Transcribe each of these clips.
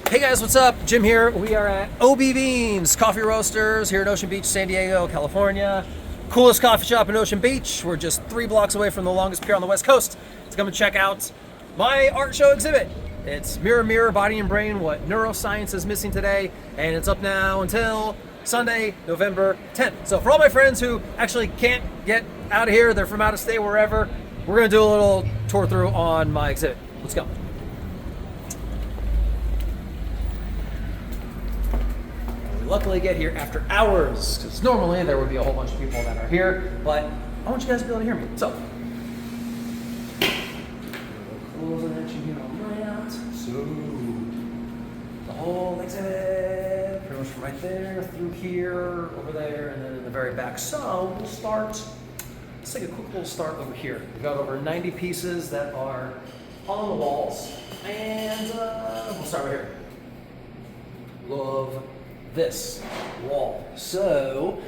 Hey guys, what's up? Jim here. We are at OB Beans Coffee Roasters here at Ocean Beach, San Diego, California. Coolest coffee shop in Ocean Beach. We're just 3 blocks away from the longest pier on the West Coast. To come and check out my art show exhibit. It's Mirror, Mirror, Body and Brain, What Neuroscience is Missing Today, and it's up now until Sunday, November 10th. So for all my friends who actually can't get out of here, they're from out of state, wherever, we're gonna do a little tour through on my exhibit. Let's go. Luckily get here after hours, because normally there would be a whole bunch of people that are here, but I want you guys to be able to hear me. So, closing that you know right. So, the whole exhibit, pretty much from right there, through here, over there, and then in the very back. So, we'll start, let's take a quick little start over here. We've got over 90 pieces that are on the walls, and we'll start right here. Love this wall. So,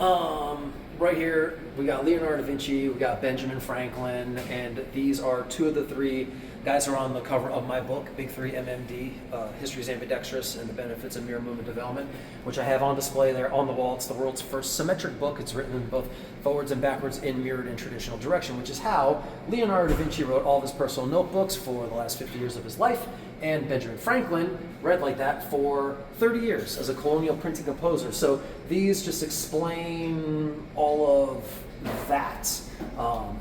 right here we got Leonardo da Vinci, we got Benjamin Franklin, and these are 2 of the 3 guys who are on the cover of my book, Big 3 MMD, History's Ambidextrous and the Benefits of Mirror Movement Development, which I have on display there on the wall. It's the world's first symmetric book. It's written in both forwards and backwards in mirrored and traditional direction, which is how Leonardo da Vinci wrote all of his personal notebooks for the last 50 years of his life, and Benjamin Franklin read like that for 30 years as a colonial printing composer. So these just explain all of that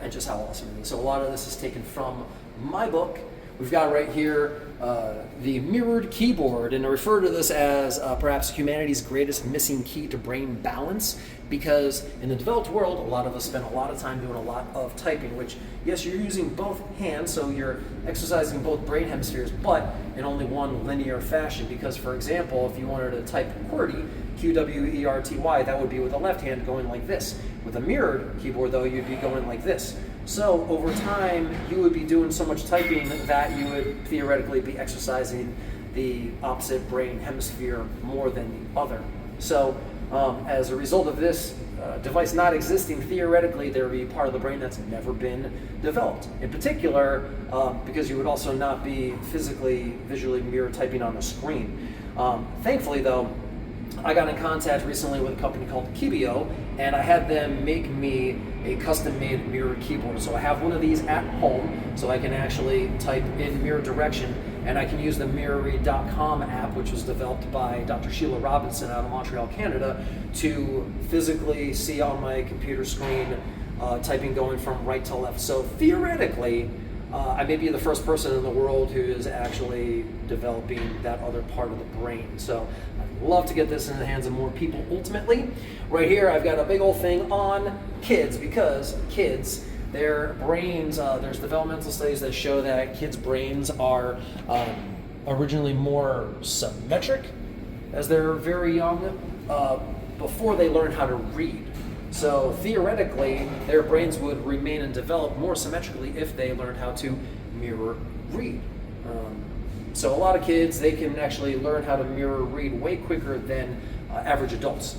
and just how awesome it is. So a lot of this is taken from my book. We've got right here the mirrored keyboard, and I refer to this as perhaps humanity's greatest missing key to brain balance, because in the developed world, a lot of us spend a lot of time doing a lot of typing, which, yes, you're using both hands, so you're exercising both brain hemispheres, but in only one linear fashion, because, for example, if you wanted to type QWERTY, QWERTY, that would be with the left hand going like this. With a mirrored keyboard, though, you'd be going like this. So over time, you would be doing so much typing that you would theoretically be exercising the opposite brain hemisphere more than the other. So as a result of this device not existing, theoretically there would be part of the brain that's never been developed. In particular, because you would also not be physically, visually mirror typing on the screen. Thankfully though, I got in contact recently with a company called Kibio, and I had them make me a custom-made mirror keyboard. So I have one of these at home, so I can actually type in mirror direction, and I can use the mirrorread.com app, which was developed by Dr. Sheila Robinson out of Montreal, Canada, to physically see on my computer screen typing going from right to left. So theoretically, I may be the first person in the world who is actually developing that other part of the brain. So I'd love to get this in the hands of more people ultimately. Right here, I've got a big old thing on kids, because kids, their brains, there's developmental studies that show that kids' brains are originally more symmetric as they're very young, before they learn how to read. So theoretically, their brains would remain and develop more symmetrically if they learned how to mirror read. So a lot of kids, they can actually learn how to mirror read way quicker than average adults.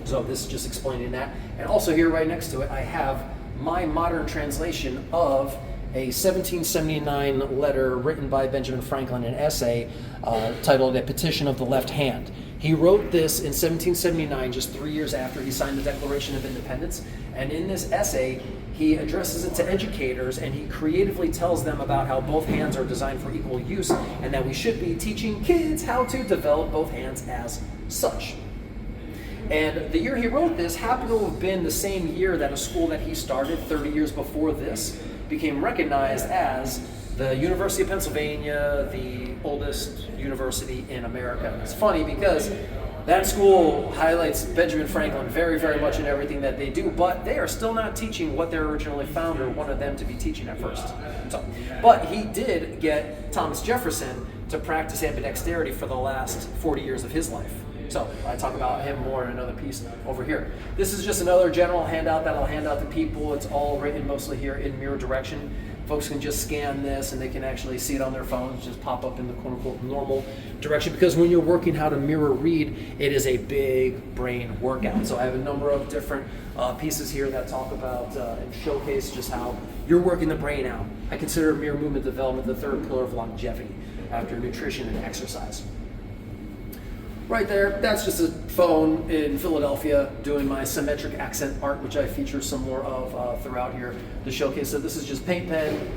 So this is just explaining that. And also here right next to it, I have my modern translation of a 1779 letter written by Benjamin Franklin, an essay titled A Petition of the Left Hand. He wrote this in 1779, just 3 years after he signed the Declaration of Independence. And in this essay, he addresses it to educators, and he creatively tells them about how both hands are designed for equal use, and that we should be teaching kids how to develop both hands as such. And the year he wrote this happened to have been the same year that a school that he started 30 years before this became recognized as the University of Pennsylvania, the oldest university in America. And it's funny because that school highlights Benjamin Franklin very, very much in everything that they do, but they are still not teaching what their originally founder wanted them to be teaching at first. So, but he did get Thomas Jefferson to practice ambidexterity for the last 40 years of his life. So I talk about him more in another piece over here. This is just another general handout that I'll hand out to people. It's all written mostly here in mirror direction. Folks can just scan this and they can actually see it on their phones, just pop up in the quote-unquote normal direction, because when you're working how to mirror read, it is a big brain workout. So I have a number of different pieces here that talk about and showcase just how you're working the brain out. I consider mirror movement development the third pillar of longevity. after nutrition and exercise. Right there, that's just a phone in Philadelphia doing my symmetric accent art, which I feature some more of throughout here to showcase. So this is just paint pen,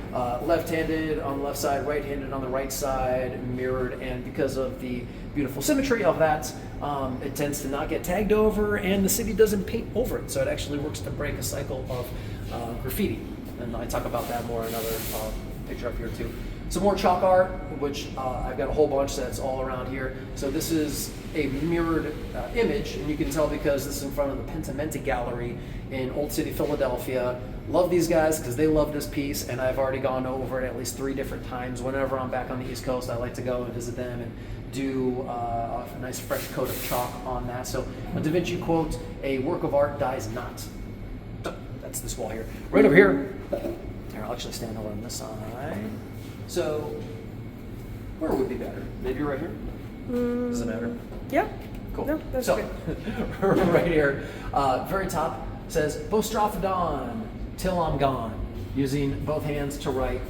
left-handed on the left side, right-handed on the right side, mirrored, and because of the beautiful symmetry of that, it tends to not get tagged over, and the city doesn't paint over it, so it actually works to break a cycle of graffiti. And I talk about that more in another picture up here too. Some more chalk art, which I've got a whole bunch that's all around here. So this is a mirrored image, and you can tell because this is in front of the Pentimenti Gallery in Old City, Philadelphia. Love these guys because they love this piece, and I've already gone over it at least 3 different times. Whenever I'm back on the East Coast, I like to go and visit them and do a nice fresh coat of chalk on that. So a Da Vinci quote, "A work of art dies not." That's this wall here. Right over here, I'll actually stand over on this side. So, where would be better? Maybe right here? Does it matter? Yeah. Cool. No, that's so, good. right here, very top says, "Bostrophodon, till I'm gone," using both hands to write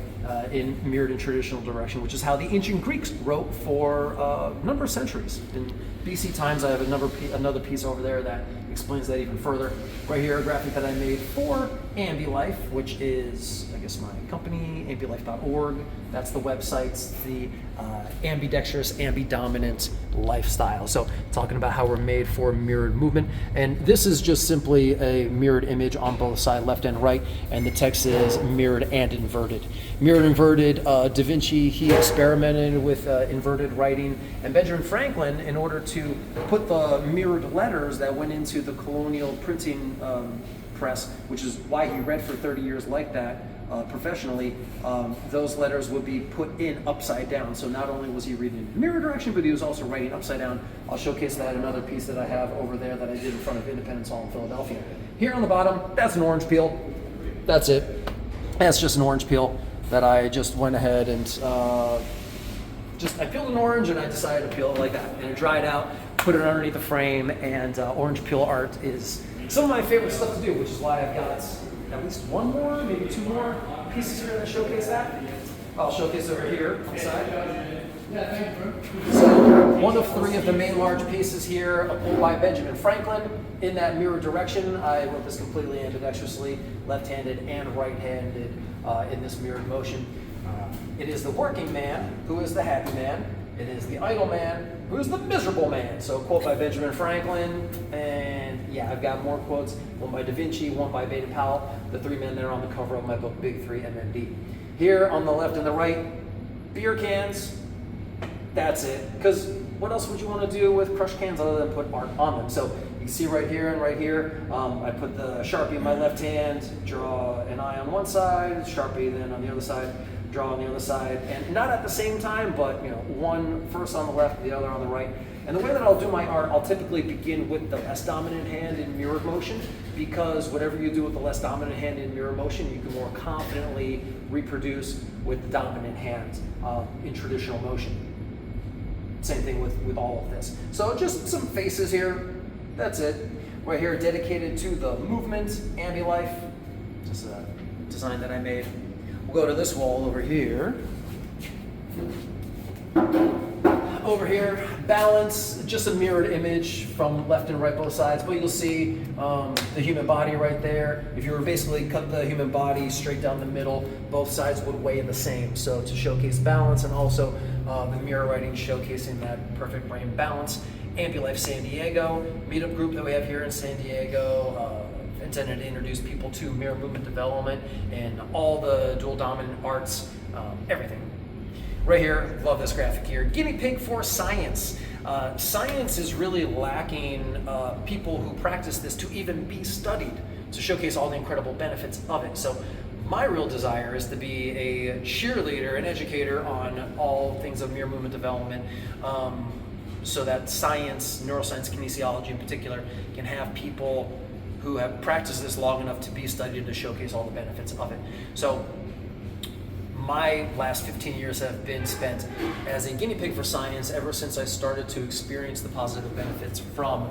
in mirrored and traditional direction, which is how the ancient Greeks wrote for a number of centuries. In BC times, I have another piece over there that explains that even further. Right here, a graphic that I made for AmbiLife, which is, I guess, my company, ambilife.org. That's the website, the ambidextrous, ambidominant lifestyle. So talking about how we're made for mirrored movement. And this is just simply a mirrored image on both sides, left and right, and the text is mirrored and inverted. Mirrored and inverted, Da Vinci, he experimented with inverted writing, and Benjamin Franklin, in order to put the mirrored letters that went into the colonial printing press, which is why he read for 30 years like that professionally, those letters would be put in upside down. So not only was he reading in the mirror direction, but he was also writing upside down. I'll showcase that in another piece that I have over there that I did in front of Independence Hall in Philadelphia. Here on the bottom, that's an orange peel. That's it. That's just an orange peel that I just went ahead and I peeled an orange and I decided to peel it like that. And it dried out, put it underneath the frame, and orange peel art is some of my favorite stuff to do, which is why I've got at least one more, maybe 2 more pieces here that showcase that. I'll showcase over here on the side. So 1 of 3 of the main large pieces here pulled by Benjamin Franklin in that mirror direction. I wrote this completely ambidextrously, left-handed and right-handed in this mirrored motion. It is the working man who is the happy man. It is the idle man who is the miserable man. So a quote by Benjamin Franklin, and yeah, I've got more quotes. 1 by Da Vinci, 1 by Baden-Powell, the 3 men that are on the cover of my book, Big 3 MMD. Here on the left and the right, beer cans. That's it. Because what else would you want to do with crushed cans other than put art on them? So you can see right here and right here, I put the Sharpie in my left hand, draw an eye on one side, Sharpie then on the other side, draw on the other side, and not at the same time, but one first on the left, the other on the right. And the way that I'll do my art, I'll typically begin with the less dominant hand in mirrored motion, because whatever you do with the less dominant hand in mirror motion, you can more confidently reproduce with the dominant hand in traditional motion. Same thing with all of this. So just some faces here, that's it. Right here, dedicated to the movement, AmbiLife, just a design that I made. We'll go to this wall over here. Over here, balance, just a mirrored image from left and right both sides, but you'll see the human body right there. If you were basically cut the human body straight down the middle, both sides would weigh the same. So to showcase balance, and also the mirror writing showcasing that perfect brain balance. AmbiLife San Diego, meetup group that we have here in San Diego, intended to introduce people to mirror movement development and all the dual dominant arts, everything. Right here, love this graphic here. Guinea pig for science. Science is really lacking people who practice this to even be studied, to showcase all the incredible benefits of it. So my real desire is to be a cheerleader and educator on all things of mirror movement development, so that science, neuroscience, kinesiology in particular, can have people who have practiced this long enough to be studied to showcase all the benefits of it. So my last 15 years have been spent as a guinea pig for science ever since I started to experience the positive benefits from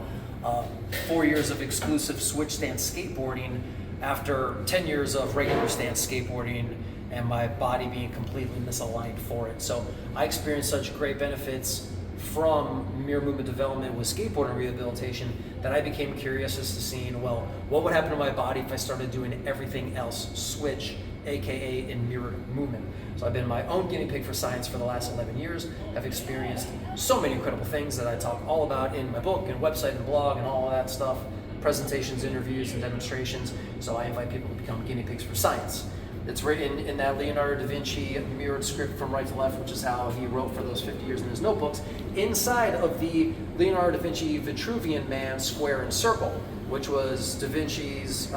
4 years of exclusive switch stance skateboarding after 10 years of regular stance skateboarding and my body being completely misaligned for it. So I experienced such great benefits from mirror movement development with skateboarding rehabilitation that I became curious as to seeing, well, what would happen to my body if I started doing everything else switch, aka in mirror movement. So I've been my own guinea pig for science for the last 11 years. I've experienced so many incredible things that I talk all about in my book and website and blog and all of that stuff, presentations, interviews, and demonstrations. So I invite people to become guinea pigs for science. It's written in that Leonardo da Vinci mirrored script from right to left, which is how he wrote for those 50 years in his notebooks, inside of the Leonardo da Vinci Vitruvian Man square and circle, which was da Vinci's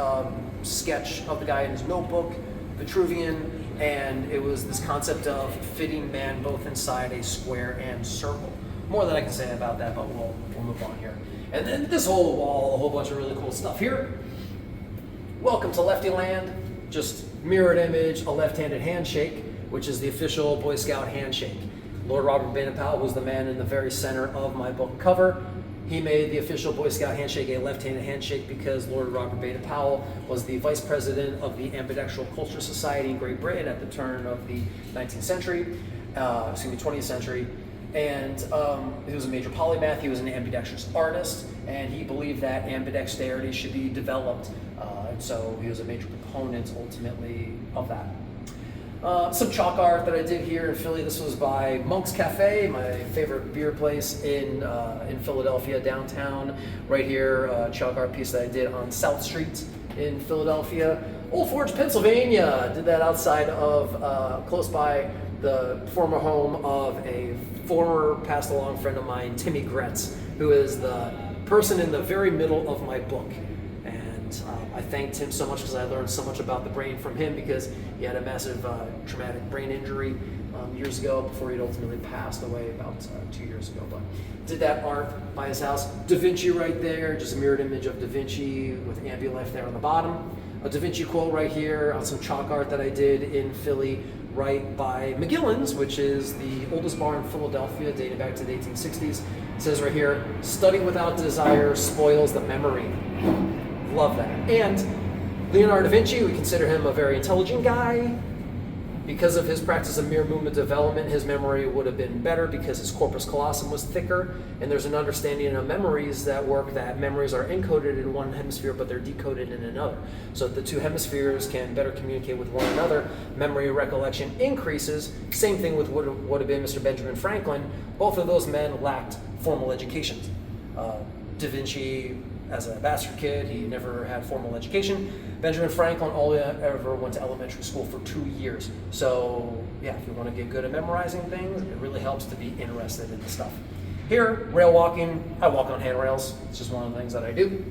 sketch of the guy in his notebook, Vitruvian, and it was this concept of fitting man both inside a square and circle. More than I can say about that, but we'll move on here. And then this whole wall, a whole bunch of really cool stuff here. Welcome to Lefty Land. Just mirrored image, a left-handed handshake, which is the official Boy Scout handshake. Lord Robert Baden-Powell was the man in the very center of my book cover. He made the official Boy Scout handshake a left-handed handshake because Lord Robert Baden-Powell was the vice president of the Ambidextrous Culture Society in Great Britain at the turn of the 19th century, 20th century. And he was a major polymath. He was an ambidextrous artist, and he believed that ambidexterity should be developed. And so he was a major proponent, ultimately, of that. Some chalk art that I did here in Philly. This was by Monk's Cafe, my favorite beer place in Philadelphia, downtown. Right here, chalk art piece that I did on South Street in Philadelphia. Old Forge, Pennsylvania. Did that outside of, close by the former home of a former passed along friend of mine, Timmy Gretz, who is the person in the very middle of my book. And I thanked him so much because I learned so much about the brain from him, because he had a massive traumatic brain injury years ago before he'd ultimately passed away about 2 years ago. But did that art by his house. Da Vinci right there, just a mirrored image of Da Vinci with Ambilife there on the bottom. A Da Vinci quote right here on some chalk art that I did in Philly, right by McGillen's, which is the oldest bar in Philadelphia, dating back to the 1860s. It says right here, "Study without desire spoils the memory." Love that. And Leonardo da Vinci, we consider him a very intelligent guy. Because of his practice of mirror movement development, his memory would have been better because his corpus callosum was thicker. And there's an understanding of memories that work that memories are encoded in one hemisphere, but they're decoded in another. So the two hemispheres can better communicate with one another. Memory recollection increases. Same thing with what would have been Mr. Benjamin Franklin. Both of those men lacked formal educations. Da Vinci, as a bastard kid, he never had formal education. Benjamin Franklin only ever went to elementary school for 2 years. So yeah, if you want to get good at memorizing things, it really helps to be interested in the stuff. Here, rail walking, I walk on handrails. It's just one of the things that I do.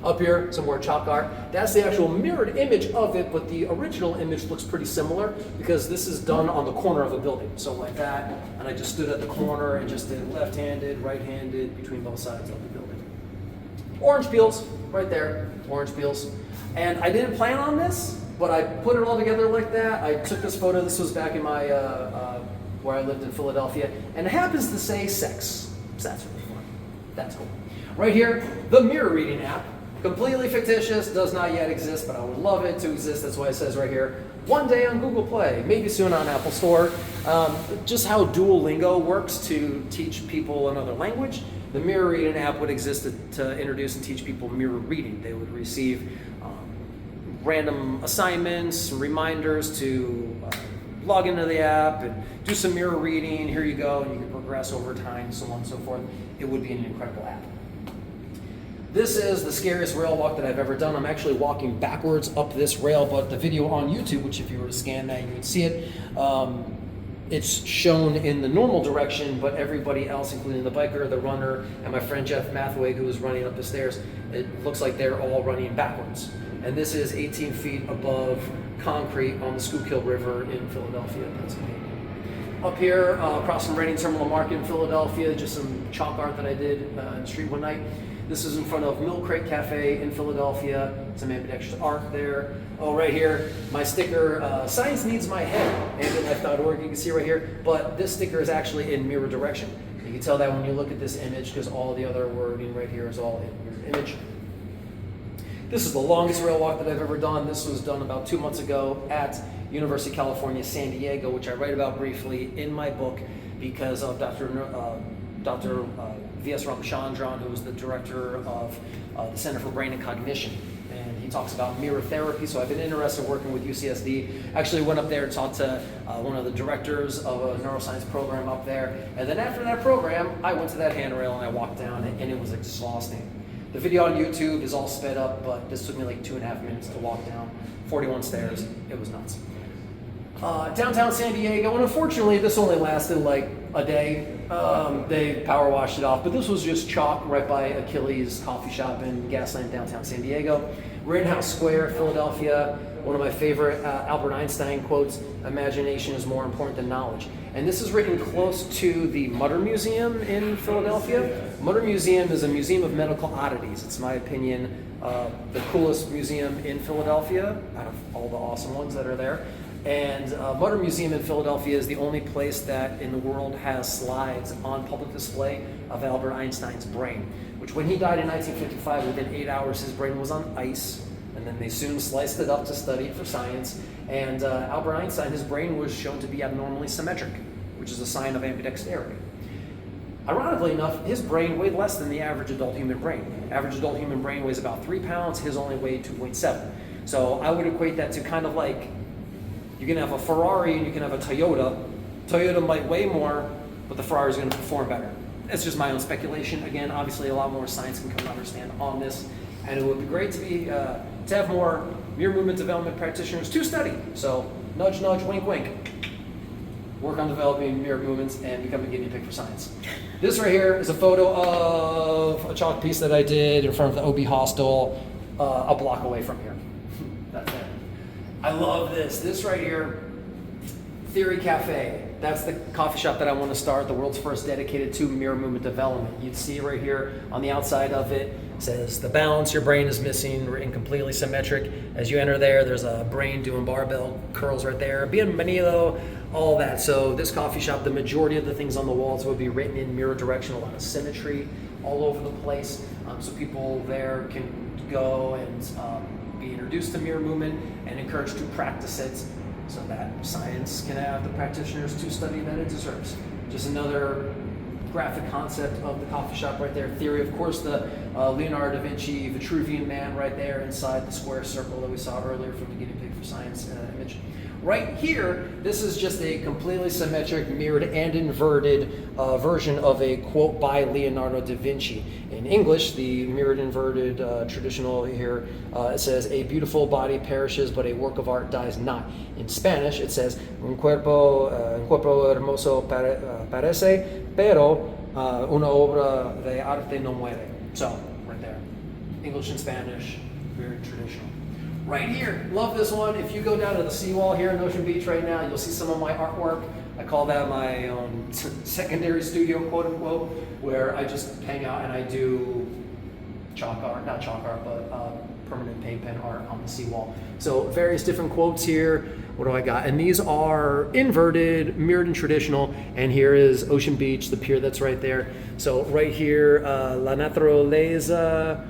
Up here, some more chalk art. That's the actual mirrored image of it, but the original image looks pretty similar because this is done on the corner of a building. So like that, and I just stood at the corner and just did left-handed, right-handed between both sides of the building. Orange peels, right there, orange peels. And I didn't plan on this, but I put it all together like that. I took this photo, this was back in my, where I lived in Philadelphia, and it happens to say sex. So that's really fun. That's cool. Right here, the mirror reading app. Completely fictitious, does not yet exist, but I would love it to exist. That's why it says right here, one day on Google Play, maybe soon on Apple Store. Just how Duolingo works to teach people another language. The mirror reading app would exist to introduce and teach people mirror reading. They would receive random assignments, reminders to log into the app and do some mirror reading. Here you go, and you can progress over time, so on and so forth. It would be an incredible app. This is the scariest rail walk that I've ever done. I'm actually walking backwards up this rail, but the video on YouTube, which if you were to scan that, you would see it. It's shown in the normal direction, but everybody else, including the biker, the runner, and my friend Jeff Mathway, who was running up the stairs, it looks like they're all running backwards. And this is 18 feet above concrete on the Schuylkill River in Philadelphia, Pennsylvania. Up here, across from Reading Terminal Market in Philadelphia, just some chalk art that I did in the street one night. This is in front of Mill Crate Cafe in Philadelphia. Some ambidextrous art there. Oh, right here, my sticker, Science Needs My Head, ambidlife.org, you can see right here. But this sticker is actually in mirror direction. You can tell that when you look at this image, because all the other wording right here is all in mirror image. This is the longest rail walk that I've ever done. This was done about 2 months ago at University of California, San Diego, which I write about briefly in my book because of Dr. V.S. Ramachandran, who was the director of the Center for Brain and Cognition. And he talks about mirror therapy, so I've been interested in working with UCSD. Actually went up there and talked to one of the directors of a neuroscience program up there. And then after that program, I went to that handrail and I walked down and it was exhausting. The video on YouTube is all sped up, but this took me like 2.5 minutes to walk down 41 stairs. It was nuts. Downtown San Diego, and unfortunately this only lasted like a day. They power washed it off, but this was just chalk right by Achilles Coffee Shop in Gaslamp, downtown San Diego. Rittenhouse Square, Philadelphia. One of my favorite Albert Einstein quotes, "Imagination is more important than knowledge." And this is written close to the Mutter Museum in Philadelphia. Mutter Museum is a museum of medical oddities. It's, in my opinion, the coolest museum in Philadelphia out of all the awesome ones that are there. And Mutter Museum in Philadelphia is the only place that in the world has slides on public display of Albert Einstein's brain, which when he died in 1955, within 8 hours, his brain was on ice. And then they soon sliced it up to study it for science. And Albert Einstein, his brain was shown to be abnormally symmetric, which is a sign of ambidexterity. Ironically enough, his brain weighed less than the average adult human brain. Average adult human brain weighs about 3 pounds, his only weighed 2.7. So I would equate that to kind of like, you can have a Ferrari and you can have a Toyota. Toyota might weigh more, but the Ferrari is going to perform better. It's just my own speculation. Again, obviously a lot more science can come to understand on this. And it would be great to have more mirror movement development practitioners to study. So nudge, nudge, wink, wink. Work on developing mirror movements and become a guinea pig for science. This right here is a photo of a chalk piece that I did in front of the OB hostel a block away from here. That's it. I love this. This right here, Theory Cafe. That's the coffee shop that I want to start, the world's first dedicated to mirror movement development. You'd see right here on the outside of it, says the balance your brain is missing, incompletely symmetric. As you enter there, there's a brain doing barbell curls right there. Bienvenido, all that. So this coffee shop, the majority of the things on the walls would be written in mirror direction, a lot of symmetry all over the place. So people there can go and be introduced to mirror movement and encouraged to practice it so that science can have the practitioners to study that it deserves. Just another graphic concept of the coffee shop right there. Theory, of course, the Leonardo da Vinci Vitruvian Man right there inside the square circle that we saw earlier from the guinea pig for science image. Right here, this is just a completely symmetric, mirrored, and inverted version of a quote by Leonardo da Vinci. In English, the mirrored, inverted traditional here, it says, "A beautiful body perishes, but a work of art dies not." In Spanish, it says, un cuerpo hermoso parece, pero una obra de arte no muere. So, right there. English and Spanish, very traditional. Right here, love this one. If you go down to the seawall here in Ocean Beach right now, you'll see some of my artwork. I call that my secondary studio, quote unquote, where I just hang out and I do chalk art, not chalk art, but permanent paint pen art on the seawall. So various different quotes here. What do I got? And these are inverted, mirrored, and traditional. And here is Ocean Beach, the pier that's right there. So right here, la naturaleza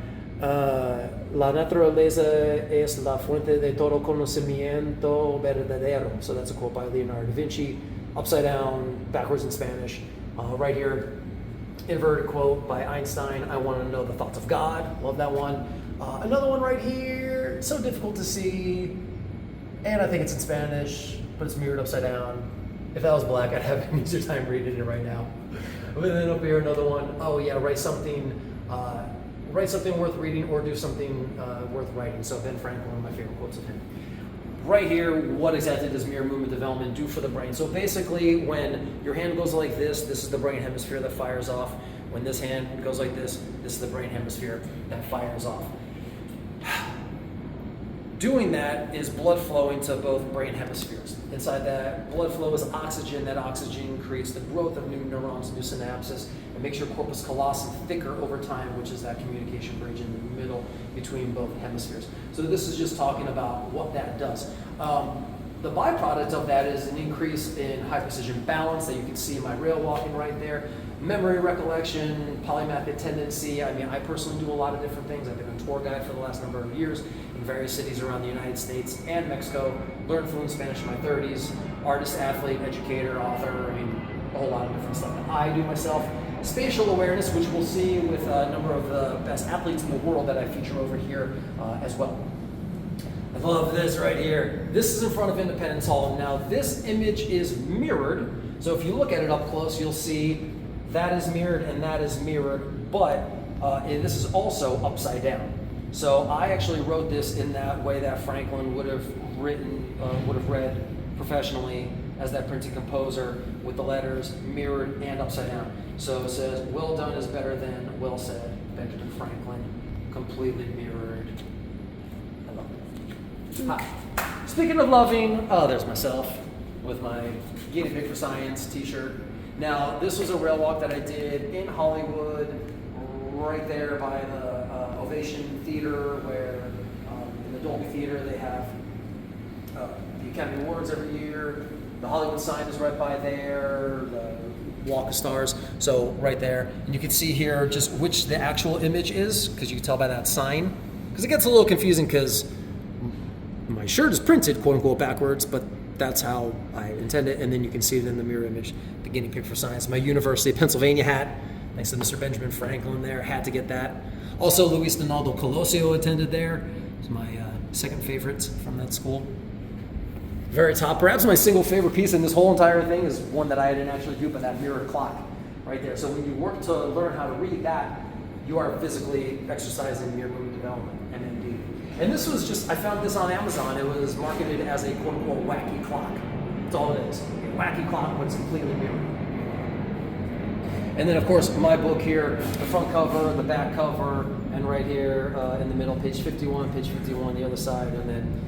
es la fuente de todo conocimiento verdadero. So that's a quote by Leonardo da Vinci. Upside down, backwards in Spanish. Right here, inverted quote by Einstein. I want to know the thoughts of God. Love that one. Another one right here. So difficult to see. And I think it's in Spanish, but it's mirrored upside down. If that was black, I'd have an easier time reading it right now. But then up here, another one. Oh yeah, write something worth reading or do something worth writing. So Ben Franklin, one of my favorite quotes of him. Right here, what exactly does mirror movement development do for the brain? So basically, when your hand goes like this is the brain hemisphere that fires off. When this hand goes like this is the brain hemisphere that fires off. Doing that is blood flow into both brain hemispheres. Inside that blood flow is oxygen. That oxygen creates the growth of new neurons, new synapses. It makes your corpus callosum thicker over time, which is that communication bridge in the middle between both hemispheres. So this is just talking about what that does. The byproduct of that is an increase in high precision balance that you can see in my rail walking right there. memory recollection, polymathic tendency. I mean, I personally do a lot of different things. I've been a tour guide for the last number of years in various cities around the United States and Mexico. Learned fluent Spanish in my 30s. Artist, athlete, educator, author. I mean, a whole lot of different stuff that I do myself. Spatial awareness, which we'll see with a number of the best athletes in the world that I feature over here as well. I love this right here. This is in front of Independence Hall. Now this image is mirrored. So if you look at it up close, you'll see that is mirrored and that is mirrored, but this is also upside down. So I actually wrote this in that way that Franklin would have read professionally as that printed composer, with the letters mirrored and upside down. So it says, well done is better than well said, Benjamin Franklin, completely mirrored. I love it. Hi. Speaking of loving, oh, there's myself with my Guinea Pig for Science t-shirt. Now, this was a rail walk that I did in Hollywood, right there by the Ovation Theater, where in the Dolby Theater they have the Academy Awards every year. The Hollywood sign is right by there, the Walk of Stars, so right there. And you can see here just which the actual image is, because you can tell by that sign. Because it gets a little confusing because my shirt is printed, quote unquote, backwards, but that's how I intend it. And then you can see it in the mirror image, the Guinea Pig for Science. My University of Pennsylvania hat, thanks to Mr. Benjamin Franklin there, had to get that. Also, Luis Donaldo Colosio attended there. He's my second favorite from that school. Very top, perhaps my single favorite piece in this whole entire thing is one that I didn't actually do, but that mirror clock right there. So when you work to learn how to read that, you are physically exercising your movement development, MMD. And this was just, I found this on Amazon. It was marketed as a quote unquote wacky clock. That's all it is. A wacky clock, but it's completely mirrored. And then of course my book here, the front cover, the back cover, and right here in the middle, page 51, the other side, and then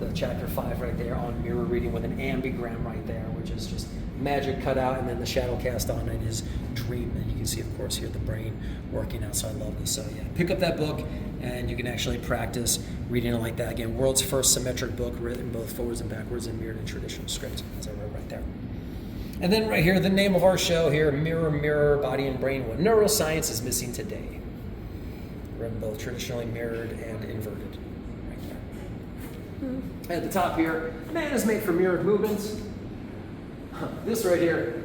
the chapter 5 right there on mirror reading with an ambigram right there, which is just magic cut out, and then the shadow cast on it is dream. And you can see, of course, here the brain working out. So I love this. So yeah, pick up that book, and you can actually practice reading it like that. Again, world's first symmetric book, written both forwards and backwards and mirrored in traditional script, as I wrote right there. And then right here, the name of our show here, Mirror, Mirror, Body and Brain, What Neuroscience is Missing Today. Written both traditionally mirrored and inverted. At the top here, man is made for mirrored movements. This right here,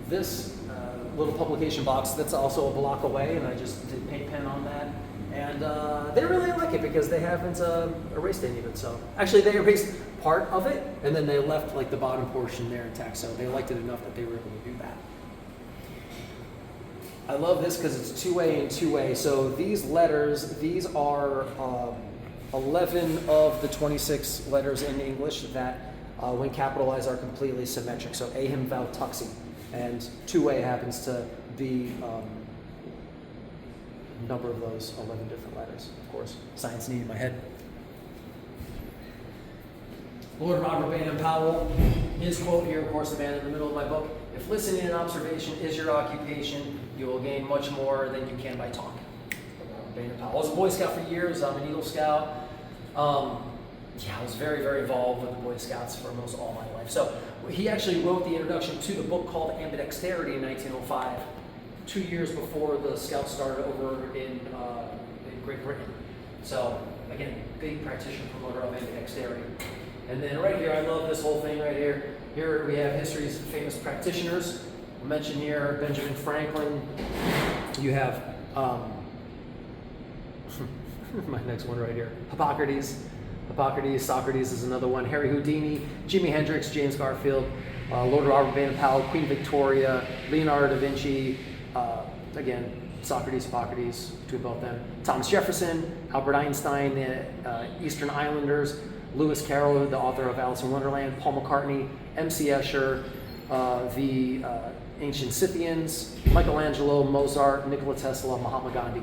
this little publication box, that's also a block away, and I just did paint pen on that. And they really like it because they haven't erased any of it. So actually, they erased part of it, and then they left like the bottom portion there intact. So they liked it enough that they were able to do that. I love this because it's two-way and two-way. So these letters, these are 11 of the 26 letters in English that, when capitalized, are completely symmetric. So ahim, vau, tuxi. And two-way happens to be a number of those 11 different letters. Of course, science need in my head. Lord Robert Baden-Powell, his quote here, of course, the man in the middle of my book, if listening and observation is your occupation, you will gain much more than you can by talk. Baden-Powell. I was a Boy Scout for years. I'm an Eagle Scout. I was very, very involved with the Boy Scouts for most all my life. So he actually wrote the introduction to the book called Ambidexterity in 1905, 2 years before the Scouts started over in Great Britain. So again, big practitioner, promoter of ambidexterity. And then right here, I love this whole thing right here. Here we have history's famous practitioners. I'll mention here Benjamin Franklin. You have my next one right here, Hippocrates. Socrates is another one. Harry Houdini, Jimi Hendrix, James Garfield, Lord Robert Baden-Powell, Queen Victoria, Leonardo da Vinci, again, Socrates, Hippocrates, between both them. Thomas Jefferson, Albert Einstein, the Eastern Islanders, Lewis Carroll, the author of Alice in Wonderland, Paul McCartney, M.C. Escher, the ancient Scythians, Michelangelo, Mozart, Nikola Tesla, Mahatma Gandhi.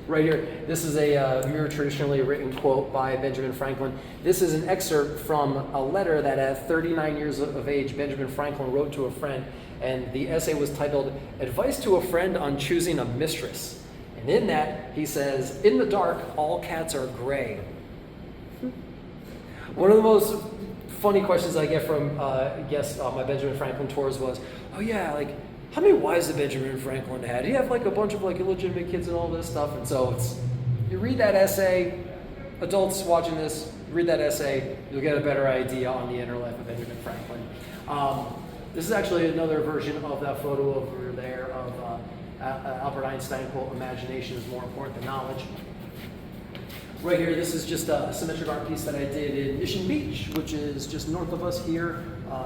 Right here, this is a mirror traditionally written quote by Benjamin Franklin. This is an excerpt from a letter that at 39 years of age, Benjamin Franklin wrote to a friend, and the essay was titled, Advice to a Friend on Choosing a Mistress. And in that, he says, in the dark, all cats are gray. One of the most funny questions I get from guests on my Benjamin Franklin tours was, oh yeah, like, how many wives did Benjamin Franklin had? He had like a bunch of like illegitimate kids and all this stuff. And so you read that essay, adults watching this, read that essay, you'll get a better idea on the inner life of Benjamin Franklin. This is actually another version of that photo over there of Albert Einstein, quote, "Imagination is more important than knowledge." Right here, this is just a symmetric art piece that I did in Mission Beach, which is just north of us here,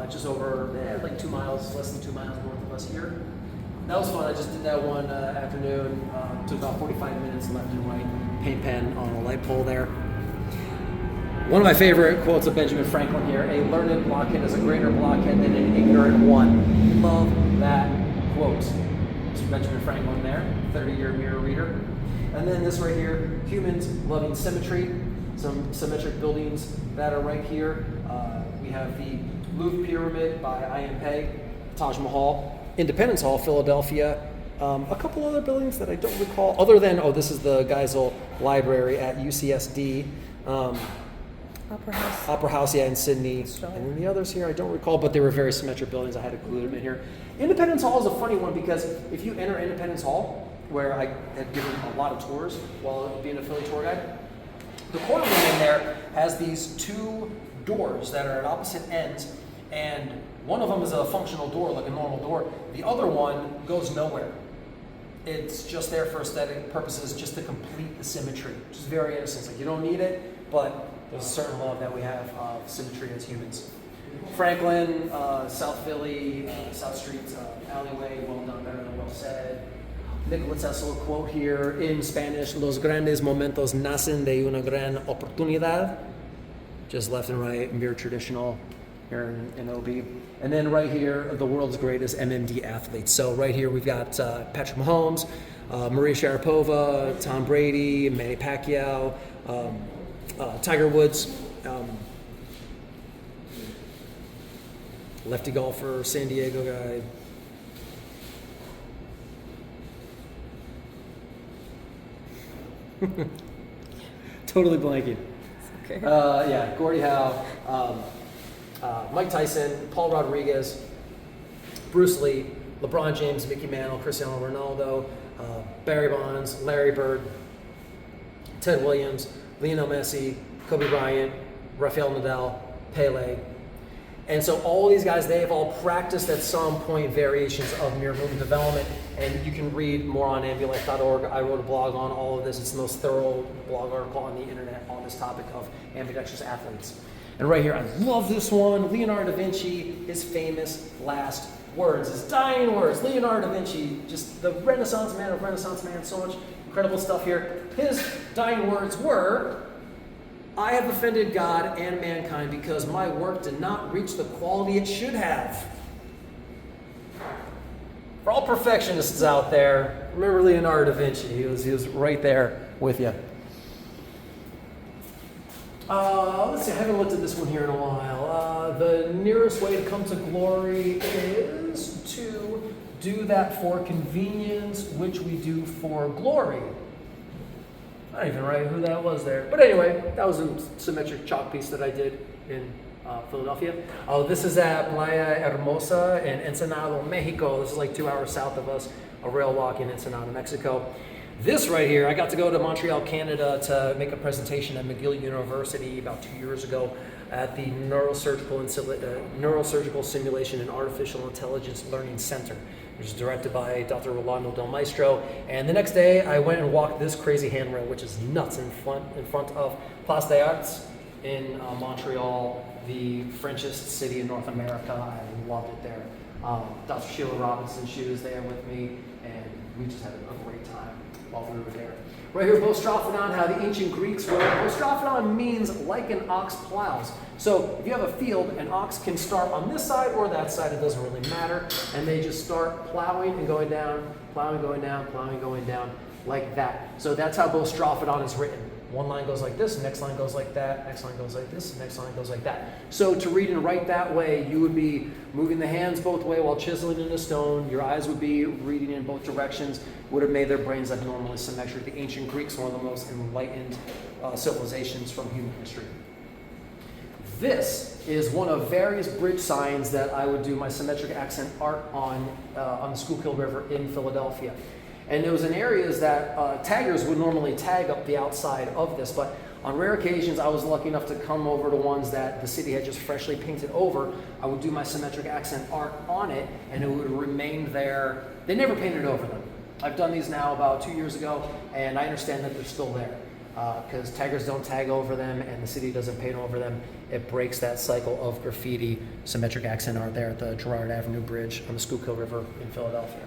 just over like 2 miles, less than 2 miles north of us here. That was fun. I just did that one afternoon. Took about 45 minutes left and right, paint pen on a light pole there. One of my favorite quotes of Benjamin Franklin here: "A learned blockhead is a greater blockhead than an ignorant one." Love that quote. Mr. Benjamin Franklin there, 30-year mirror reader. And then this right here, humans loving symmetry, some symmetric buildings that are right here. We have the Louvre Pyramid by I.M. Pei, Taj Mahal, Independence Hall, Philadelphia, a couple other buildings that I don't recall, other than, this is the Geisel Library at UCSD. Opera House, yeah, in Sydney. And then the others here, I don't recall, but they were very symmetric buildings. I had to include them in here. Independence Hall is a funny one because if you enter Independence Hall, where I had given a lot of tours while being a Philly tour guide, the courtroom in there has these 2 doors that are at opposite ends, and one of them is a functional door, like a normal door. The other one goes nowhere. It's just there for aesthetic purposes, just to complete the symmetry, which is very innocent. Like, you don't need it, but there's a certain love that we have of symmetry as humans. Franklin, South Philly, South Street alleyway, well done, better than well said. Nikola Tesla quote here in Spanish: "Los grandes momentos nacen de una gran oportunidad." Just left and right, mere traditional here in OB. And then right here, the world's greatest MMD athletes. So right here we've got Patrick Mahomes, Maria Sharapova, Tom Brady, Manny Pacquiao, Tiger Woods, lefty golfer, San Diego guy. Totally blanking. Okay. Yeah, Gordie Howe, Mike Tyson, Paul Rodriguez, Bruce Lee, LeBron James, Mickey Mantle, Cristiano Ronaldo, Barry Bonds, Larry Bird, Ted Williams, Lionel Messi, Kobe Bryant, Rafael Nadal, Pele. And so all these guys, they have all practiced at some point variations of mirror movement development, and you can read more on ambilife.org. I wrote a blog on all of this. It's the most thorough blog article on the internet on this topic of ambidextrous athletes. And right here, I love this one. Leonardo da Vinci, his famous last words, his dying words. Leonardo da Vinci, just the Renaissance man of Renaissance man, so much incredible stuff here. His dying words were: "I have offended God and mankind because my work did not reach the quality it should have." For all perfectionists out there, remember Leonardo da Vinci. He was right there with you. Let's see, I haven't looked at this one here in a while. The nearest way to come to glory is to do that for convenience, which we do for glory. I don't even write who that was there. But anyway, that was a symmetric chalk piece that I did in Philadelphia. This is at Playa Hermosa in Ensenada, Mexico. This is like 2 hours south of us, a rail walk in Ensenada, Mexico. This right here, I got to go to Montreal, Canada to make a presentation at McGill University about 2 years ago at the Neurosurgical Simulation and Artificial Intelligence Learning Center, which is directed by Dr. Rolando Del Maestro. And the next day, I went and walked this crazy handrail, which is nuts, in front of Place des Arts in Montreal, the Frenchest city in North America. I loved it there. Dr. Sheila Robinson, she was there with me, and we just had a great time while we were there. Right here, Bostrophodon, how the ancient Greeks wrote. Bostrophodon means like an ox plows. So if you have a field, an ox can start on this side or that side, it doesn't really matter. And they just start plowing and going down, plowing, going down, plowing, going down, like that. So that's how Bostrophodon is written. One line goes like this, next line goes like that, next line goes like this, next line goes like that. So to read and write that way, you would be moving the hands both ways while chiseling in a stone. Your eyes would be reading in both directions, would have made their brains abnormally symmetric. The ancient Greeks were one of the most enlightened civilizations from human history. This is one of various bridge signs that I would do my symmetric accent art on the Schuylkill River in Philadelphia. And it was in areas that taggers would normally tag up the outside of this, but on rare occasions I was lucky enough to come over to ones that the city had just freshly painted over. I would do my symmetric accent art on it, and it would remain there. They never painted over them. I've done these now about 2 years ago, and I understand that they're still there. Because taggers don't tag over them and the city doesn't paint over them. It breaks that cycle of graffiti symmetric accent art there at the Girard Avenue Bridge on the Schuylkill River in Philadelphia.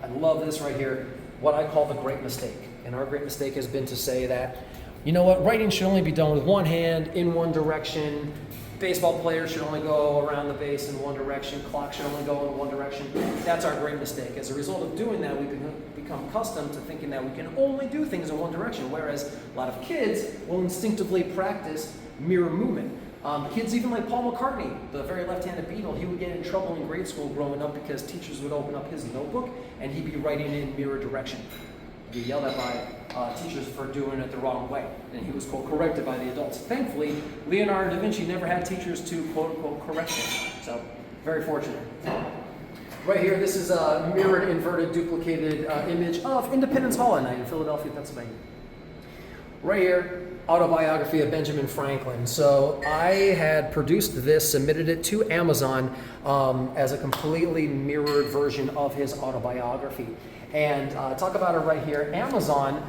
I love this right here, what I call the great mistake. And our great mistake has been to say that, you know what, writing should only be done with one hand, in one direction. Baseball players should only go around the base in one direction. Clocks should only go in one direction. That's our great mistake. As a result of doing that, we become accustomed to thinking that we can only do things in one direction, whereas a lot of kids will instinctively practice mirror movement. Kids even like Paul McCartney, the very left-handed Beatle, he would get in trouble in grade school growing up because teachers would open up his notebook and he'd be writing in mirror direction. He'd be yelled at by teachers for doing it the wrong way, and he was, quote, corrected by the adults. Thankfully, Leonardo da Vinci never had teachers to, quote, unquote, correct him. So, very fortunate. Right here, this is a mirrored, inverted, duplicated image of Independence Hall at night in Philadelphia, Pennsylvania. Right here, autobiography of Benjamin Franklin. So I had produced this, submitted it to Amazon as a completely mirrored version of his autobiography. And talk about it right here, Amazon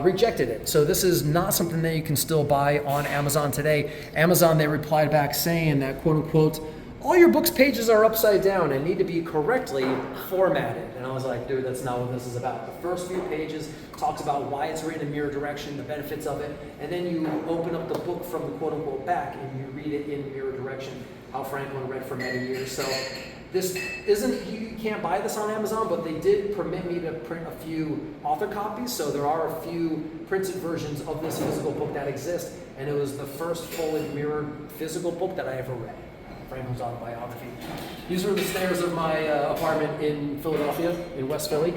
rejected it. So this is not something that you can still buy on Amazon today. Amazon, they replied back saying that, quote unquote, all your book's pages are upside down and need to be correctly formatted. And I was like, dude, that's not what this is about. The first few pages talks about why it's written in mirror direction, the benefits of it, and then you open up the book from the quote unquote back and you read it in mirror direction, how Franklin read for many years. So this isn't, you can't buy this on Amazon, but they did permit me to print a few author copies, so there are a few printed versions of this physical book that exist, and it was the first fully mirrored physical book that I ever read. Franklin's autobiography. These were the stairs of my apartment in Philadelphia, in West Philly,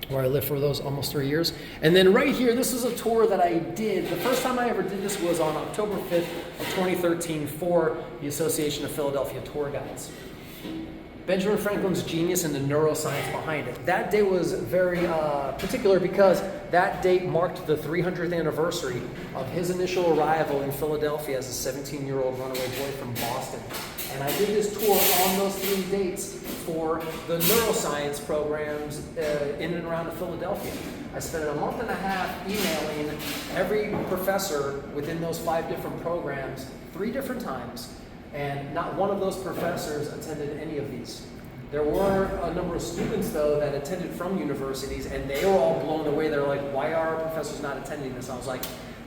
where I lived for those almost 3 years. And then right here, this is a tour that I did. The first time I ever did this was on October 5th of 2013 for the Association of Philadelphia Tour Guides. Benjamin Franklin's genius and the neuroscience behind it. That day was very particular because that date marked the 300th anniversary of his initial arrival in Philadelphia as a 17-year-old runaway boy from Boston. And I did this tour on those 3 dates for the neuroscience programs in and around Philadelphia. I spent a month and a half emailing every professor within those 5 different programs 3 different times. And not one of those professors attended any of these. There were a number of students, though, that attended from universities, and they were all blown away. They're like, why are our professors not attending this? I was like,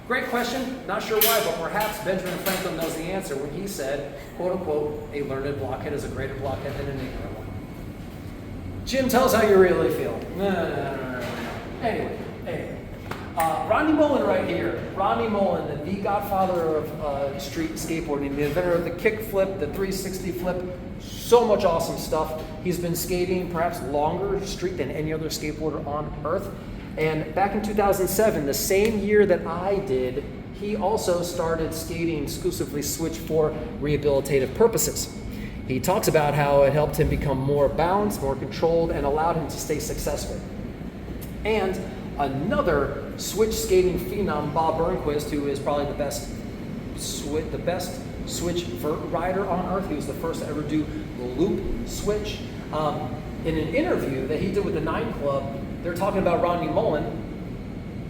great question, not sure why, but perhaps Benjamin Franklin knows the answer when he said, quote unquote, a learned blockhead is a greater blockhead than an ignorant one. Jim, tell us how you really feel. No. Anyway. Rodney Mullen right here. Rodney Mullen, the godfather of street skateboarding, the inventor of the kick flip, the 360 flip, so much awesome stuff. He's been skating perhaps longer street than any other skateboarder on earth. And back in 2007, the same year that I did, he also started skating exclusively switch for rehabilitative purposes. He talks about how it helped him become more balanced, more controlled, and allowed him to stay successful. And another switch skating phenom, Bob Burnquist, who is probably the best switch vert rider on earth. He was the first to ever do the loop switch. In an interview that he did with the 9 Club, they're talking about Rodney Mullen,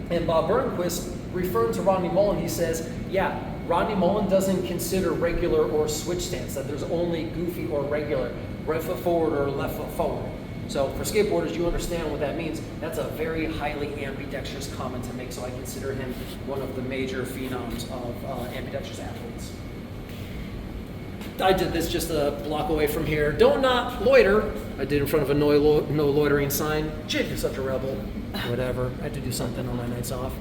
and Bob Burnquist, referring to Rodney Mullen, he says, yeah, Rodney Mullen doesn't consider regular or switch stance, that there's only goofy or regular, right foot forward or left foot forward. So for skateboarders, you understand what that means. That's a very highly ambidextrous comment to make, so I consider him one of the major phenoms of ambidextrous athletes. I did this just a block away from here. Don't not loiter. I did in front of a no loitering sign. Jake, you're such a rebel. Whatever. I had to do something on my nights off.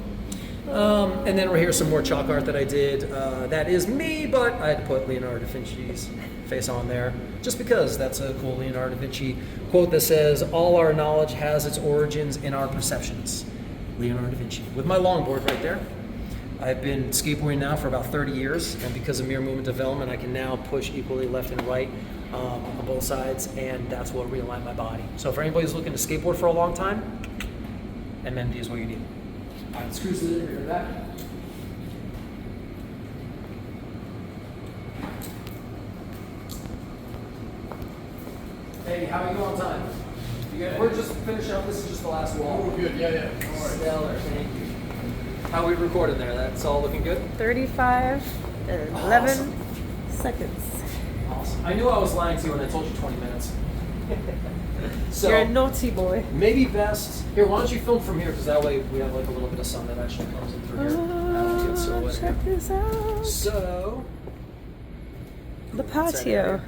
And then right here, some more chalk art that I did. That is me, but I had to put Leonardo da Vinci's face on there, just because that's a cool Leonardo da Vinci quote that says, all our knowledge has its origins in our perceptions. Leonardo da Vinci. With my longboard right there. I've been skateboarding now for about 30 years, and because of mirror movement development, I can now push equally left and right on both sides, and that's what realigned my body. So for anybody who's looking to skateboard for a long time, MMD is what you need. All right, screws it in back. Hey, how are you on time? You good? We're just finishing up. This is just the last wall. Oh, we're good. Yeah. All right. Stellar. Thank you. How are we recording there? That's all looking good? 35 and 11 Awesome. seconds. Awesome. I knew I was lying to you when I told you 20 minutes. So You're a naughty boy. maybe best here. Why don't you film from here? Because that way we have like a little bit of sun that actually comes in through here. Oh, check this out. So The patio.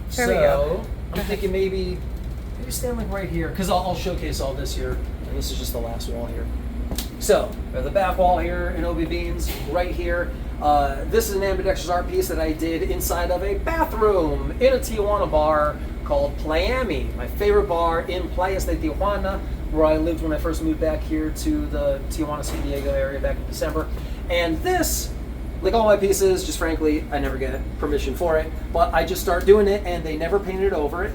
so we go. I'm thinking maybe stand like right here because I'll showcase all this here, and this is just the last wall here. So we have the back wall here in OB Beans right here. This is an ambidextrous art piece that I did inside of a bathroom in a Tijuana bar called Playami, my favorite bar in Playas de Tijuana, where I lived when I first moved back here to the Tijuana, San Diego area back in December. And this, like all my pieces, just frankly, I never get permission for it, but I just start doing it and they never painted over it.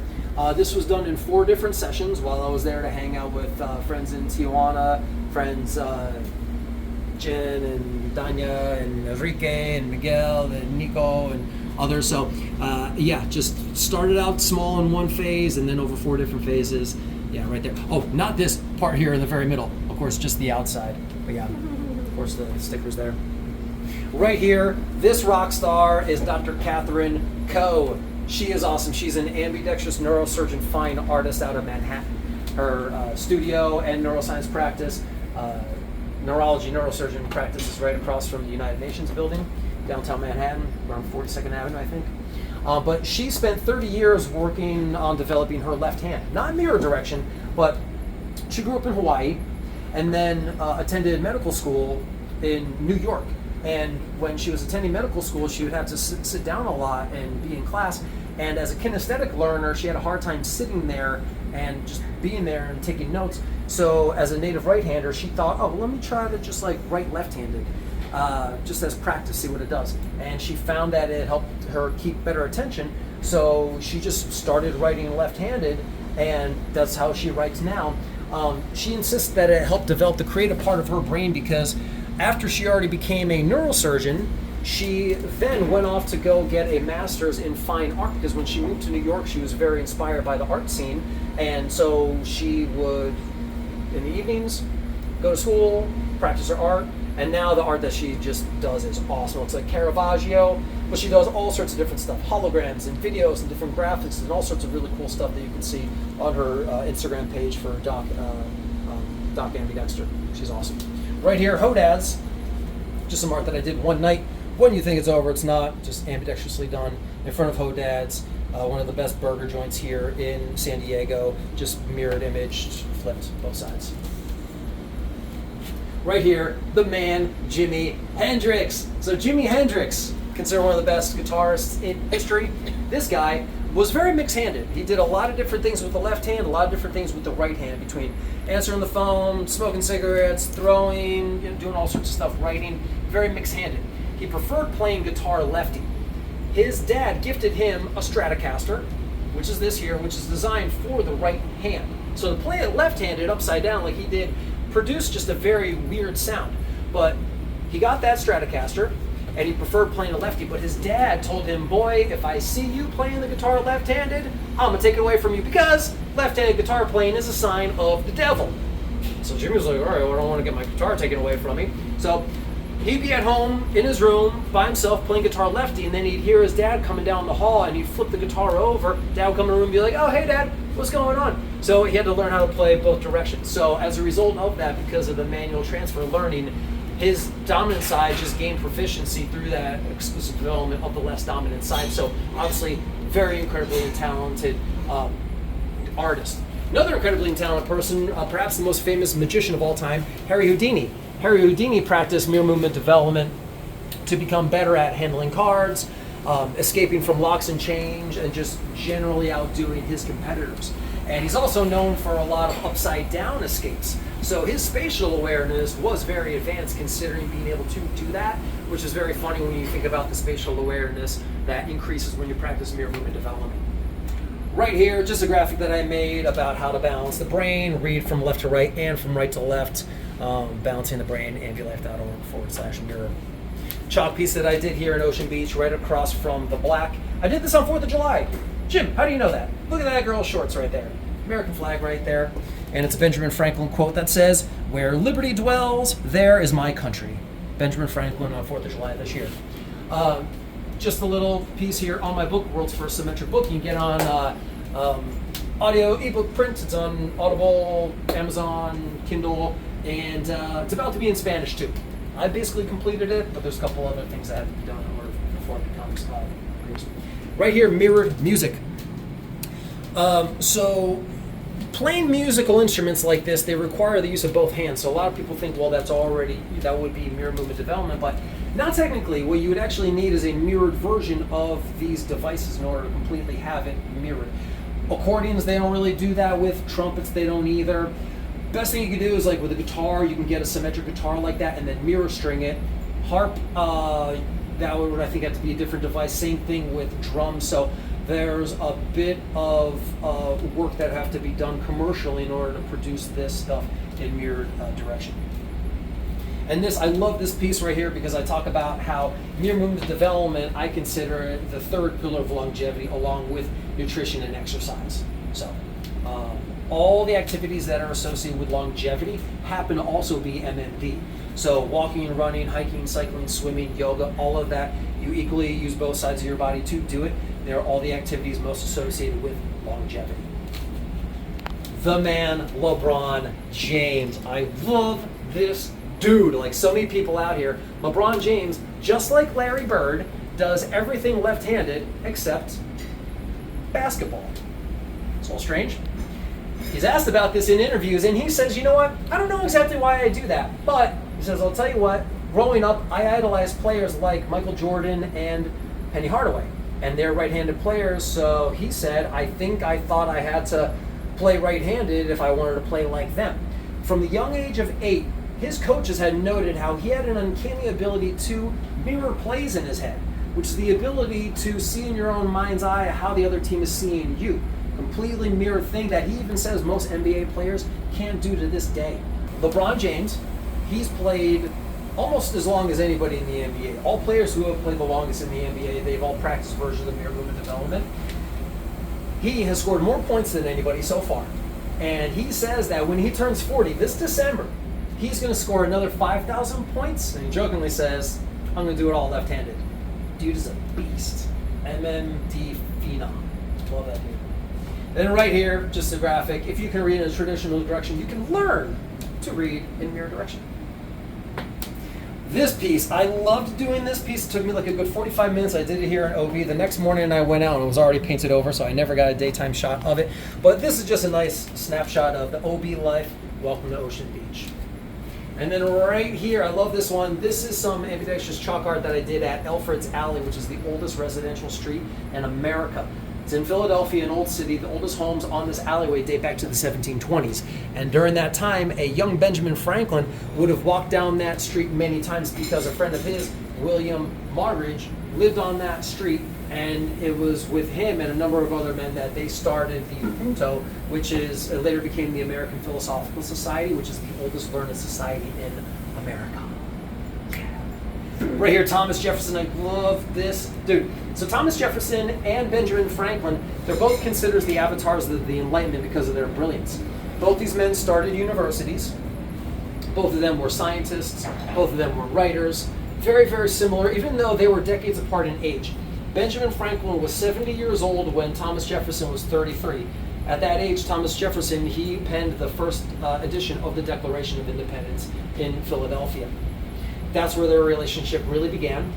This was done in 4 different sessions while I was there to hang out with friends in Tijuana, friends Jen and Danya and Enrique and Miguel and Nico and others. So yeah, just started out small in one phase and then over 4 different phases. Yeah, right there. Oh, not this part here in the very middle. Of course, just the outside. But yeah, of course the stickers there. Right here, this rock star is Dr. Catherine Coe. She is awesome. She's an ambidextrous neurosurgeon, fine artist out of Manhattan. Her studio and neuroscience practice, neurology neurosurgeon practice is right across from the United Nations building, downtown Manhattan, around 42nd Avenue, I think. But she spent 30 years working on developing her left hand, not mirror direction, but she grew up in Hawaii and then attended medical school in New York. And when she was attending medical school, she would have to sit down a lot and be in class. And as a kinesthetic learner, she had a hard time sitting there and just being there and taking notes. So as a native right-hander, she thought, oh, well, let me try to just like write left-handed, just as practice, see what it does. And she found that it helped her keep better attention. So she just started writing left-handed, and that's how she writes now. She insists that it helped develop the creative part of her brain because after she already became a neurosurgeon, she then went off to go get a master's in fine art because when she moved to New York, she was very inspired by the art scene. And so she would, in the evenings, go to school, practice her art. And now the art that she just does is awesome. It's like Caravaggio, but she does all sorts of different stuff, holograms and videos and different graphics and all sorts of really cool stuff that you can see on her Instagram page for Doc Ambidexter. She's awesome. Right here, Hodads, just some art that I did one night. When you think it's over, it's not, just ambidextrously done in front of Hodads, one of the best burger joints here in San Diego, just mirrored imaged, flipped both sides. Right here, the man, Jimi Hendrix. So Jimi Hendrix, considered one of the best guitarists in history. This guy was very mixed-handed. He did a lot of different things with the left hand, a lot of different things with the right hand, between answering the phone, smoking cigarettes, throwing, doing all sorts of stuff, writing, very mixed-handed. He preferred playing guitar lefty. His dad gifted him a Stratocaster, which is this here, which is designed for the right hand. So to play it left-handed, upside down like he did, produced just a very weird sound. But he got that Stratocaster, and he preferred playing a lefty, but his dad told him, boy, if I see you playing the guitar left-handed, I'm gonna take it away from you because left-handed guitar playing is a sign of the devil. So Jimmy was like, all right, well, I don't want to get my guitar taken away from me. So he'd be at home in his room by himself playing guitar lefty, and then he'd hear his dad coming down the hall, and he'd flip the guitar over. Dad would come in the room and be like, oh, hey, Dad, what's going on? So he had to learn how to play both directions. So as a result of that, because of the manual transfer learning, his dominant side just gained proficiency through that exclusive development of the less dominant side. So obviously, very incredibly talented artist. Another incredibly talented person, perhaps the most famous magician of all time, Harry Houdini. Harry Houdini practiced mirror movement development to become better at handling cards, escaping from locks and chains, and just generally outdoing his competitors. And he's also known for a lot of upside down escapes. So his spatial awareness was very advanced considering being able to do that, which is very funny when you think about the spatial awareness that increases when you practice mirror movement development. Right here, just a graphic that I made about how to balance the brain, read from left to right and from right to left, balancing the brain, ambuleft.org/mirror. Chalk piece that I did here in Ocean Beach, right across from the black. I did this on 4th of July. Jim, how do you know that? Look at that girl's shorts right there. American flag right there. And it's a Benjamin Franklin quote that says, "Where liberty dwells, there is my country." Benjamin Franklin on 4th of July this year. Just a little piece here on my book, World's First Symmetric Book. You can get on audio, ebook, print. It's on Audible, Amazon, Kindle, and it's about to be in Spanish too. I basically completed it, but there's a couple other things that have to be done in order before it becomes right here, mirrored music. So playing musical instruments like this, they require the use of both hands. So a lot of people think, well, that would be mirror movement development, but not technically. What you would actually need is a mirrored version of these devices in order to completely have it mirrored. Accordions, they don't really do that with. Trumpets, they don't either. Best thing you can do is like with a guitar, you can get a symmetric guitar like that and then mirror string it. Harp, that would I think have to be a different device. Same thing with drums. So there's a bit of work that have to be done commercially in order to produce this stuff in mirrored direction. And this, I love this piece right here because I talk about how mirror movement development, I consider the third pillar of longevity along with nutrition and exercise. So all the activities that are associated with longevity happen to also be MMD. So walking and running, hiking, cycling, swimming, yoga, all of that, you equally use both sides of your body to do it. They're all the activities most associated with longevity. The man, LeBron James. I love this dude. Like so many people out here, LeBron James, just like Larry Bird, does everything left-handed except basketball. It's all strange. He's asked about this in interviews, and he says, you know what, I don't know exactly why I do that, but he says, I'll tell you what, growing up, I idolized players like Michael Jordan and Penny Hardaway, and they're right-handed players, so he said, I thought I had to play right-handed if I wanted to play like them. From the young age of 8, his coaches had noted how he had an uncanny ability to mirror plays in his head, which is the ability to see in your own mind's eye how the other team is seeing you. Completely mirror thing that he even says most NBA players can't do to this day. LeBron James, he's played almost as long as anybody in the NBA. All players who have played the longest in the NBA, they've all practiced versions of mirror movement development. He has scored more points than anybody so far. And he says that when he turns 40 this December, he's going to score another 5,000 points. And he jokingly says, I'm going to do it all left-handed. Dude is a beast. MMD phenom. Love that dude. Then right here, just a graphic. If you can read in a traditional direction, you can learn to read in mirror direction. This piece, I loved doing this piece. It took me like a good 45 minutes. I did it here in OB. The next morning I went out and it was already painted over, so I never got a daytime shot of it. But this is just a nice snapshot of the OB life. Welcome to Ocean Beach. And then right here, I love this one. This is some ambidextrous chalk art that I did at Alfred's Alley, which is the oldest residential street in America. It's in Philadelphia, an old city. The oldest homes on this alleyway date back to the 1720s. And during that time, a young Benjamin Franklin would have walked down that street many times because a friend of his, William Marridge, lived on that street. And it was with him and a number of other men that they started the Junto, which is later became the American Philosophical Society, which is the oldest learned society in America. Right here, Thomas Jefferson. I love this dude. So Thomas Jefferson and Benjamin Franklin, they're both considered the avatars of the Enlightenment because of their brilliance. Both these men started universities. Both of them were scientists. Both of them were writers. Very, very similar, even though they were decades apart in age. Benjamin Franklin was 70 years old when Thomas Jefferson was 33. At that age, Thomas Jefferson, he penned the first edition of the Declaration of Independence in Philadelphia. That's where their relationship really began.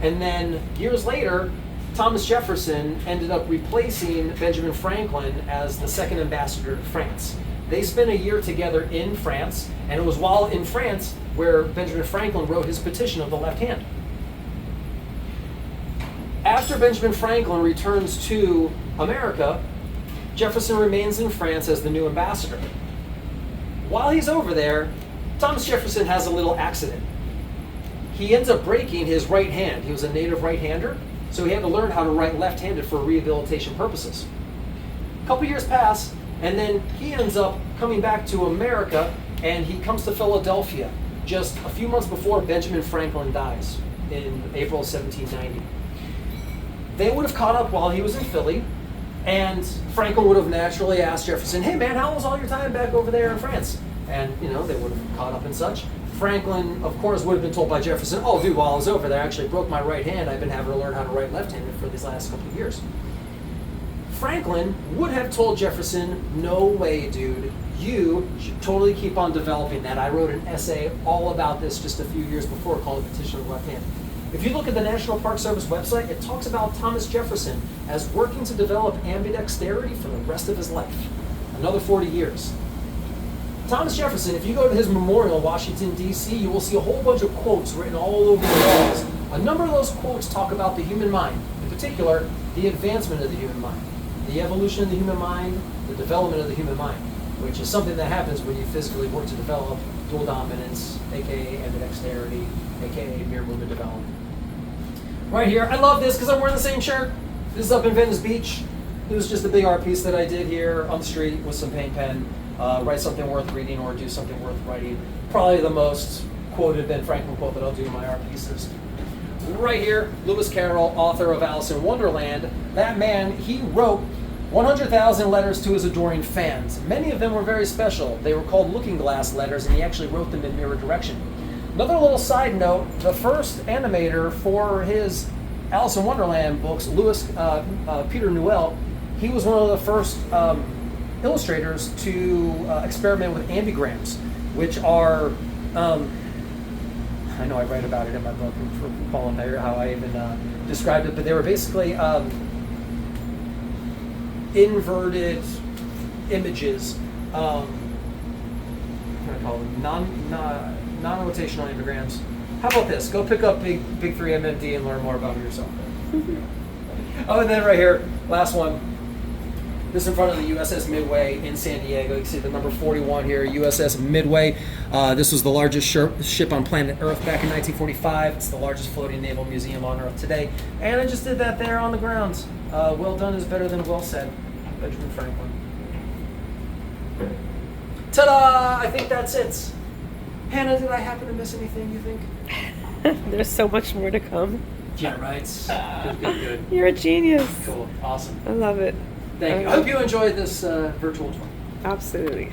And then years later, Thomas Jefferson ended up replacing Benjamin Franklin as the second ambassador to France. They spent a year together in France, and it was while in France where Benjamin Franklin wrote his petition of the left hand. After Benjamin Franklin returns to America, Jefferson remains in France as the new ambassador. While he's over there, Thomas Jefferson has a little accident. He ends up breaking his right hand. He was a native right-hander, so he had to learn how to write left-handed for rehabilitation purposes. A couple years pass, and then he ends up coming back to America, and he comes to Philadelphia just a few months before Benjamin Franklin dies in April 1790. They would have caught up while he was in Philly, and Franklin would have naturally asked Jefferson, hey man, how was all your time back over there in France? And, they would have caught up and such. Franklin, of course, would have been told by Jefferson, oh dude, while I was over there, I actually broke my right hand. I've been having to learn how to write left-handed for these last couple of years. Franklin would have told Jefferson, no way, dude. You should totally keep on developing that. I wrote an essay all about this just a few years before called Petition of the Left Hand. If you look at the National Park Service website, it talks about Thomas Jefferson as working to develop ambidexterity for the rest of his life. Another 40 years. Thomas Jefferson, if you go to his memorial in Washington, D.C., you will see a whole bunch of quotes written all over the walls. A number of those quotes talk about the human mind, in particular, the advancement of the human mind, the evolution of the human mind, the development of the human mind, which is something that happens when you physically work to develop dual dominance, aka ambidexterity, aka mirror movement development. Right here, I love this because I'm wearing the same shirt. This is up in Venice Beach. It was just a big art piece that I did here on the street with some paint pen. Write something worth reading or do something worth writing. Probably the most quoted Ben Franklin quote that I'll do in my art pieces. Right here, Lewis Carroll, author of Alice in Wonderland. That man, he wrote 100,000 letters to his adoring fans. Many of them were very special. They were called looking glass letters, and he actually wrote them in mirror direction. Another little side note, the first animator for his Alice in Wonderland books, Peter Newell, he was one of the first illustrators to experiment with ambigrams, which are, I know I write about it in my book, for Paul and how I even described it, but they were basically inverted images, what do I call them? Non-rotational ambigrams. How about this? Go pick up Big 3 MMD and learn more about it yourself. Oh, and then right here, last one. This in front of the USS Midway in San Diego. You can see the number 41 here, USS Midway. This was the largest ship on planet Earth back in 1945. It's the largest floating naval museum on Earth today. And I just did that there on the ground. Well done is better than well said. Benjamin Franklin. Ta-da! I think that's it. Hannah, did I happen to miss anything, you think? There's so much more to come. Yeah, right. Good. You're a genius. Cool. Awesome. I love it. Thank you. I hope you enjoyed this virtual tour. Absolutely.